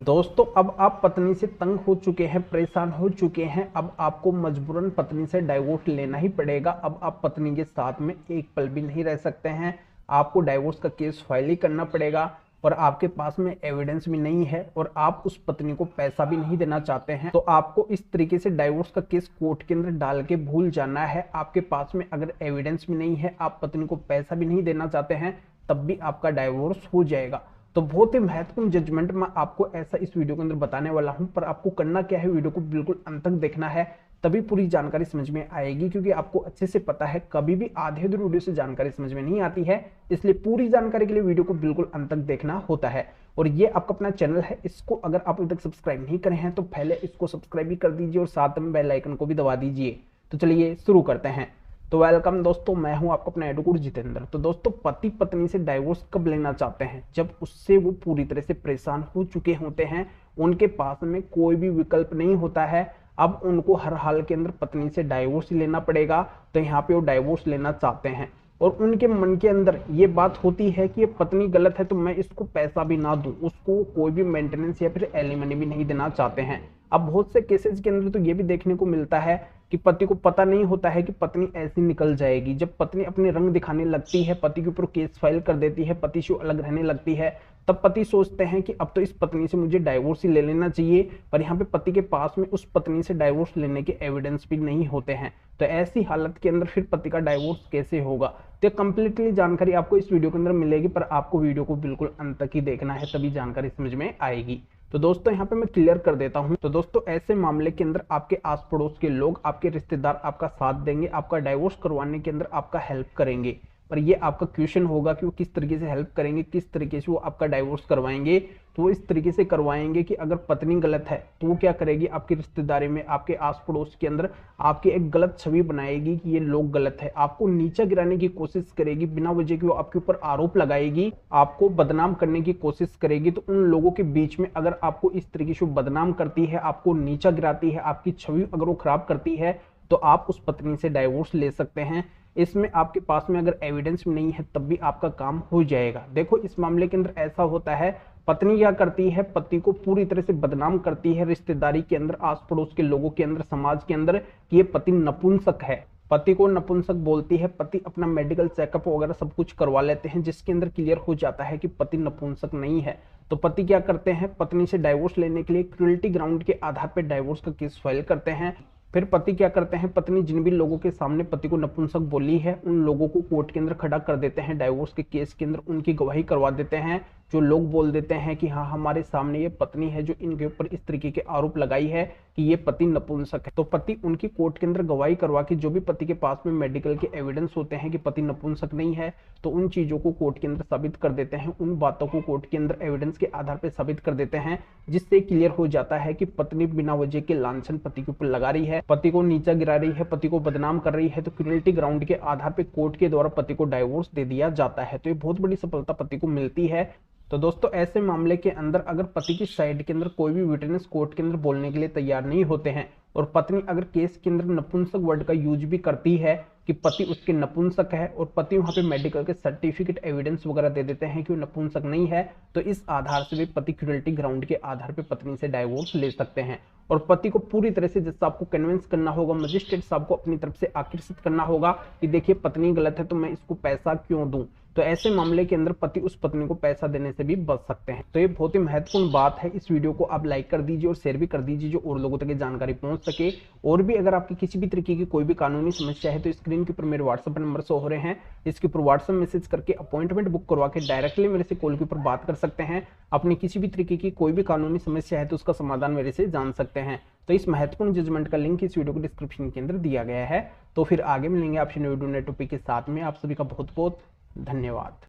दोस्तों अब आप पत्नी से तंग हो चुके हैं, परेशान हो चुके हैं। अब आपको मजबूरन पत्नी से डाइवोर्स लेना ही पड़ेगा। अब आप पत्नी के साथ में एक पल भी नहीं रह सकते हैं। आपको डाइवोर्स का केस फाइल ही करना पड़ेगा और आपके पास में एविडेंस भी नहीं है और आप उस पत्नी को पैसा भी नहीं देना चाहते हैं, तो आपको इस तरीके से डाइवोर्स का केस कोर्ट के अंदर डाल के भूल जाना है। आपके पास में अगर एविडेंस भी नहीं है, आप पत्नी को पैसा भी नहीं देना चाहते हैं, तब भी आपका डाइवोर्स हो जाएगा। तो बहुत ही महत्वपूर्ण जजमेंट मैं आपको ऐसा इस वीडियो के अंदर बताने वाला हूं, पर आपको करना क्या है, वीडियो को बिल्कुल अंत तक देखना है, तभी पूरी जानकारी समझ में आएगी। क्योंकि आपको अच्छे से पता है कभी भी आधे अधूरे वीडियो से जानकारी समझ में नहीं आती है, इसलिए पूरी जानकारी के लिए वीडियो को बिल्कुल अंत तक देखना होता है। और ये आपका अपना चैनल है, इसको अगर आप अभी तक सब्सक्राइब नहीं करे हैं तो पहले इसको सब्सक्राइब भी कर दीजिए और साथ में बेल आइकन को भी दबा दीजिए। तो चलिए शुरू करते हैं। तो वेलकम दोस्तों, मैं हूं आपका अपना एडवोकेट जितेंद्र। तो दोस्तों, पति पत्नी से डाइवोर्स कब लेना चाहते हैं? जब उससे वो पूरी तरह से परेशान हो चुके होते हैं, उनके पास में कोई भी विकल्प नहीं होता है। अब उनको हर हाल के अंदर पत्नी से डाइवोर्स लेना पड़ेगा, तो यहाँ पे वो डाइवोर्स लेना चाहते हैं। और उनके मन के अंदर ये बात होती है कि ये पत्नी गलत है तो मैं इसको पैसा भी ना दूं, उसको कोई भी मेंटेनेंस या फिर एलिमनी भी नहीं देना चाहते हैं। अब बहुत से केसेस के अंदर तो ये भी देखने को मिलता है कि पति को पता नहीं होता है कि पत्नी ऐसी निकल जाएगी। जब पत्नी अपने रंग दिखाने लगती है, पति के ऊपर केस फाइल कर देती है, पति से अलग रहने लगती है, तब पति सोचते हैं कि अब तो इस पत्नी से मुझे डाइवोर्स ही ले लेना चाहिए। पर यहाँ पे पति के पास में उस पत्नी से डाइवोर्स लेने के एविडेंस भी नहीं होते हैं। तो ऐसी हालत के अंदर फिर पति का डाइवोर्स कैसे होगा? तो कंप्लीटली जानकारी आपको इस वीडियो के अंदर मिलेगी, पर आपको वीडियो को बिल्कुल अंत तक ही देखना है, तभी जानकारी समझ में आएगी। तो दोस्तों, यहाँ पे मैं क्लियर कर देता हूं। तो दोस्तों, ऐसे मामले के अंदर आपके आस पड़ोस के लोग, आपके रिश्तेदार आपका साथ देंगे, आपका डाइवोर्स करवाने के अंदर आपका हेल्प करेंगे। पर ये आपका क्वेश्चन होगा कि वो किस तरीके से हेल्प करेंगे, किस तरीके से वो आपका डाइवोर्स करवाएंगे। तो वो इस तरीके से करवाएंगे कि अगर पत्नी गलत है तो वो क्या करेगी, आपकी रिश्तेदारी में, आपके आस पड़ोस के अंदर आपकी एक गलत छवि बनाएगी कि ये लोग गलत है, आपको नीचा गिराने की कोशिश करेगी, बिना वजह के वो आपके ऊपर आरोप लगाएगी, आपको बदनाम करने की कोशिश करेगी। तो उन लोगों के बीच में अगर आपको इस तरीके से बदनाम करती है, आपको नीचा गिराती है, आपकी छवि अगर वो खराब करती है, तो आप उस पत्नी से डाइवोर्स ले सकते हैं। इसमें आपके पास में अगर एविडेंस नहीं है तब भी आपका काम हो जाएगा। देखो, इस मामले के अंदर ऐसा होता है, पत्नी क्या करती है, पति को पूरी तरह से बदनाम करती है रिश्तेदारी के अंदर, आस पड़ोस के लोगों के अंदर, समाज के अंदर, कि ये पति नपुंसक है। पति को नपुंसक बोलती है। पति अपना मेडिकल चेकअप वगैरह सब कुछ करवा लेते हैं, जिसके अंदर क्लियर हो जाता है कि पति नपुंसक नहीं है। तो पति क्या करते हैं, पत्नी से डाइवोर्स लेने के लिए क्रूएल्टी ग्राउंड के आधार पर डाइवोर्स का केस फाइल करते हैं। फिर पति क्या करते हैं, पत्नी जिन भी लोगों के सामने पति को नपुंसक बोली है, उन लोगों को कोर्ट के अंदर खड़ा कर देते हैं, डाइवोर्स के केस के अंदर उनकी गवाही करवा देते हैं। जो लोग बोल देते हैं कि हाँ, हमारे सामने ये पत्नी है जो इनके ऊपर इस तरीके के आरोप लगाई है कि ये पति नपुंसक है। तो पति उनकी कोर्ट के अंदर गवाही करवा के, जो भी पति के पास में मेडिकल के एविडेंस होते हैं कि पति नपुंसक नहीं है, तो उन चीजों को कोर्ट के अंदर साबित कर देते हैं, उन बातों को कोर्ट के अंदर एविडेंस के आधार पर साबित कर देते हैं, जिससे क्लियर हो जाता है कि पत्नी बिना वजह के लांछन पति के ऊपर लगा रही है, पति को नीचा गिरा रही है, पति को बदनाम कर रही है। तो क्रूएल्टी ग्राउंड के आधार पर कोर्ट के द्वारा पति को डाइवोर्स दे दिया जाता है। तो ये बहुत बड़ी सफलता पति को मिलती है। तो दोस्तों, ऐसे मामले के अंदर अगर पति की साइड के अंदर कोई भी विटनेस कोर्ट के अंदर बोलने के लिए तैयार नहीं होते हैं, और पत्नी अगर केस के अंदर नपुंसक वर्ड का यूज भी करती है कि पति उसके नपुंसक है, और पति वहां पे मेडिकल के सर्टिफिकेट एविडेंस वगैरह दे देते हैं कि वो नपुंसक नहीं है, तो इस आधार से भी पति क्रूएल्टी ग्राउंड के आधार पे पत्नी से डाइवोर्स ले सकते हैं। और पति को पूरी तरह से जैसे आपको कन्विंस करना होगा, मजिस्ट्रेट साहब को अपनी तरफ से आकर्षित करना होगा कि देखिए पत्नी गलत है तो मैं इसको पैसा क्यों दूं। तो ऐसे मामले के अंदर पति उस पत्नी को पैसा देने से भी बच सकते हैं। तो ये बहुत ही महत्वपूर्ण बात है। इस वीडियो को आप लाइक कर दीजिए और शेयर भी कर दीजिए, जो और लोगों तक ये जानकारी पहुंच सके। और भी अगर आपकी किसी भी तरीके की कोई भी कानूनी समस्या है तो स्क्रीन के ऊपर मेरे व्हाट्सएप नंबर शो हो रहे हैं, इसके ऊपर व्हाट्सएप मैसेज करके अपॉइंटमेंट बुक करवा के डायरेक्टली मेरे से कॉल के ऊपर बात कर सकते हैं। अपनी किसी भी तरीके की कोई भी कानूनी समस्या है तो उसका समाधान मेरे से जान सकते हैं। तो इस महत्वपूर्ण जजमेंट का लिंक इस वीडियो को डिस्क्रिप्शन के अंदर दिया गया है। तो फिर आगे मिलेंगे आपसे नए वीडियो नए टॉपिक के साथ में। आप सभी का बहुत बहुत धन्यवाद।